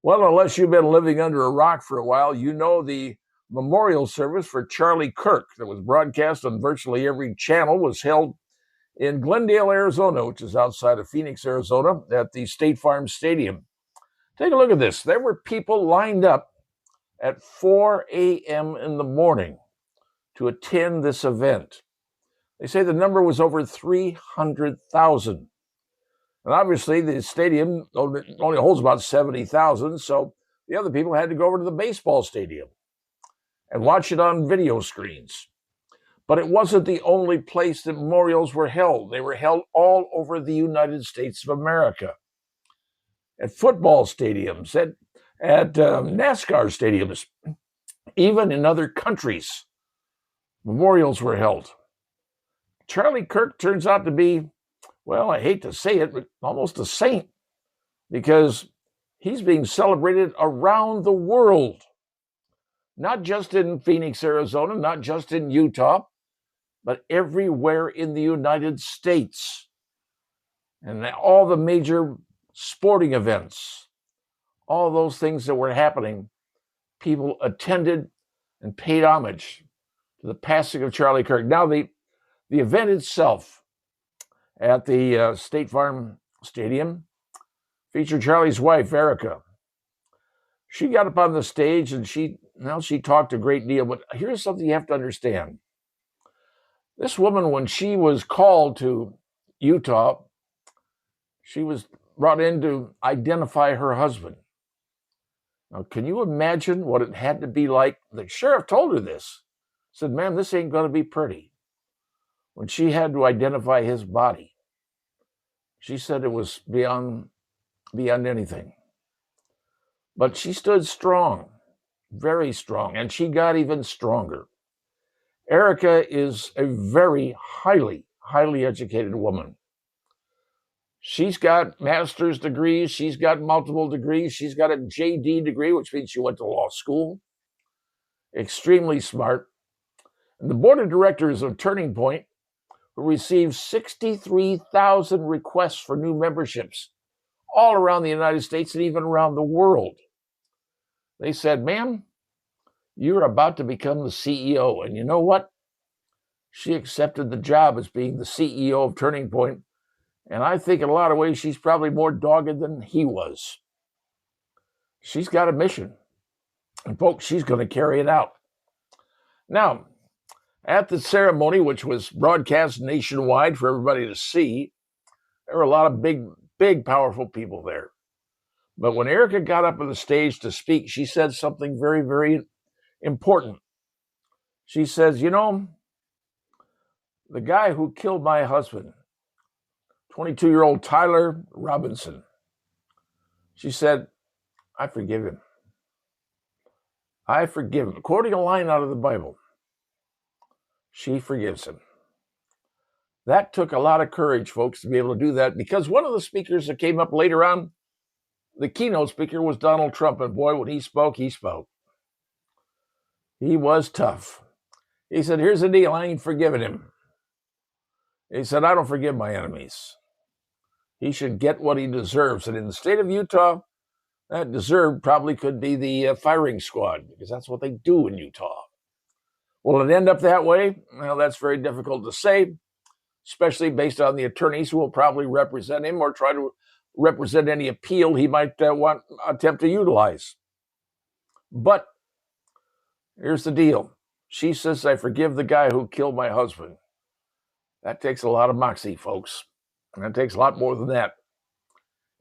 Well, unless you've been living under a rock for a while, you know the memorial service for Charlie Kirk that was broadcast on virtually every channel was held in Glendale, Arizona, which is outside of Phoenix, Arizona, at the State Farm Stadium. Take a look at this. There were people lined up at 4 a.m. in the morning to attend this event. They say the number was over 300,000. And obviously, the stadium only holds about 70,000, so the other people had to go over to the baseball stadium and watch it on video screens. But it wasn't the only place that memorials were held. They were held all over the United States of America, at football stadiums, at NASCAR stadiums, even in other countries. Memorials were held. Charlie Kirk turns out to be, well, I hate to say it, but almost a saint, because he's being celebrated around the world, not just in Phoenix, Arizona, not just in Utah, but everywhere in the United States. And all the major sporting events, all those things that were happening, people attended and paid homage to the passing of Charlie Kirk. Now, the event itself at the State Farm Stadium featured Charlie's wife, Erica. She got up on the stage and she talked a great deal, but here's something you have to understand. This woman, when she was called to Utah, she was brought in to identify her husband. Now, can you imagine what it had to be like? The sheriff told her this. Said, ma'am, this ain't going to be pretty. When she had to identify his body, she said it was beyond anything. But she stood strong, very strong, and she got even stronger. Erica is a very highly educated woman. She's got master's degrees. She's got multiple degrees. She's got a JD degree, which means she went to law school. Extremely smart. And the board of directors of Turning Point received 63,000 requests for new memberships all around the United States and even around the world. They said, ma'am, you're about to become the CEO. And you know what? She accepted the job as being the CEO of Turning Point. And I think in a lot of ways, she's probably more dogged than he was. She's got a mission. And folks, she's going to carry it out. Now, at the ceremony, which was broadcast nationwide for everybody to see, there were a lot of big, powerful people there. But when Erica got up on the stage to speak, she said something very, very important. She says, you know, the guy who killed my husband, 22-year-old Tyler Robinson, she said, I forgive him. I forgive him. Quoting a line out of the Bible, she forgives him. That took a lot of courage, folks, to be able to do that, because one of the speakers that came up later on, the keynote speaker, was Donald Trump. And boy, when he spoke, he spoke. He was tough. He said, here's the deal, I ain't forgiving him. He said, I don't forgive my enemies. He should get what he deserves. And in the state of Utah, that deserved probably could be the firing squad, because that's what they do in Utah. Will it end up that way? Well, that's very difficult to say, especially based on the attorneys who will probably represent him or try to represent any appeal he might attempt to utilize. But here's the deal. She says, I forgive the guy who killed my husband. That takes a lot of moxie, folks. And that takes a lot more than that.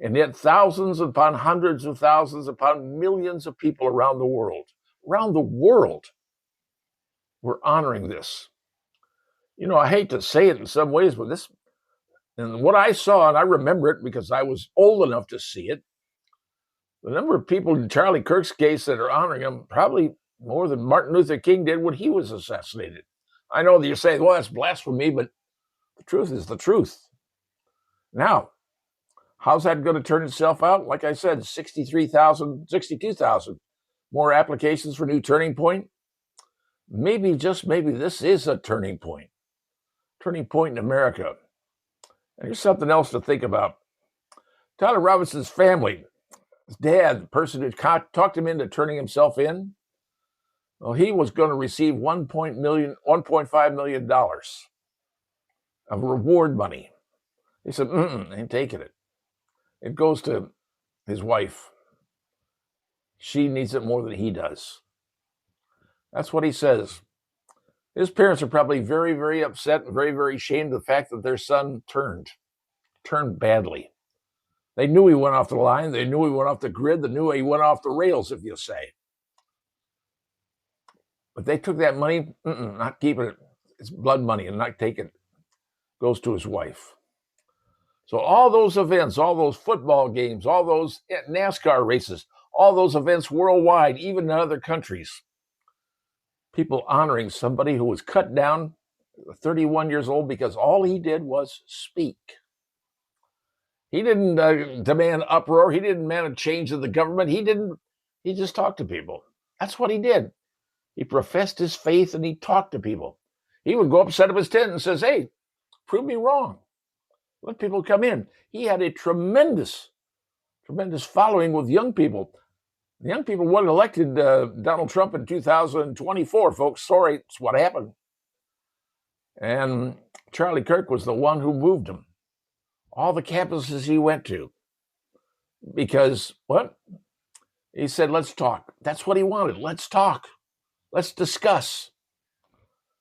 And yet thousands upon hundreds of thousands upon millions of people around the world, were honoring this. You know, I hate to say it in some ways, but this, and what I saw, and I remember it because I was old enough to see it, the number of people in Charlie Kirk's case that are honoring him, probably more than Martin Luther King did when he was assassinated. I know that you're saying, well, that's blasphemy, but the truth is the truth. Now, how's that going to turn itself out? Like I said, 62,000 more applications for new Turning Point. Maybe, just maybe, this is a turning point in America. And here's something else to think about. Tyler Robinson's family, His dad, the person who talked him into turning himself in, well, he was going to receive $1.5 million of reward money. He said, ain't taking it. It goes to his wife. She needs it more than he does. That's what he says. His parents are probably very, very upset and very, very ashamed of the fact that their son turned badly. They knew he went off the line. They knew he went off the grid. They knew he went off the rails, if you say. But they took that money, not keeping it. It's blood money and not taking it. Goes to his wife. So all those events, all those football games, all those NASCAR races, all those events worldwide, even in other countries, people honoring somebody who was cut down 31 years old because all he did was speak. He didn't demand uproar. He didn't demand a change of the government. He just talked to people. That's what he did. He professed his faith and he talked to people. He would go up, set up his tent and says, hey, prove me wrong. Let people come in. He had a tremendous following with young people. The young people would have elected Donald Trump in 2024, folks. Sorry, it's what happened. And Charlie Kirk was the one who moved him. All the campuses he went to. Because, what? He said, let's talk. That's what he wanted. Let's talk. Let's discuss.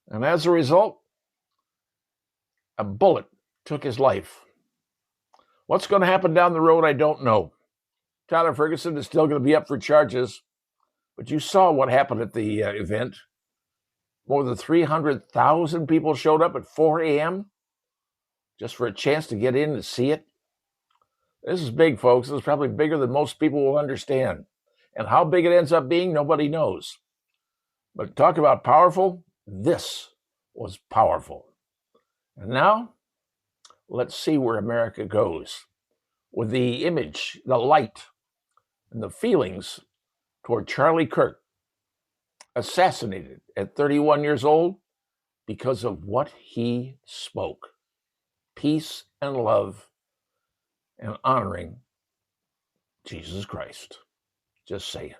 And as a result, a bullet took his life. What's going to happen down the road, I don't know. Tyler Ferguson is still going to be up for charges, but you saw what happened at the event. More than 300,000 people showed up at 4 a.m. just for a chance to get in and see it. This is big, folks. This is probably bigger than most people will understand. And how big it ends up being, nobody knows. But talk about powerful. This was powerful. And now, let's see where America goes with the image, the light, and the feelings toward Charlie Kirk, assassinated at 31 years old because of what he spoke. Peace and love and honoring Jesus Christ. Just saying.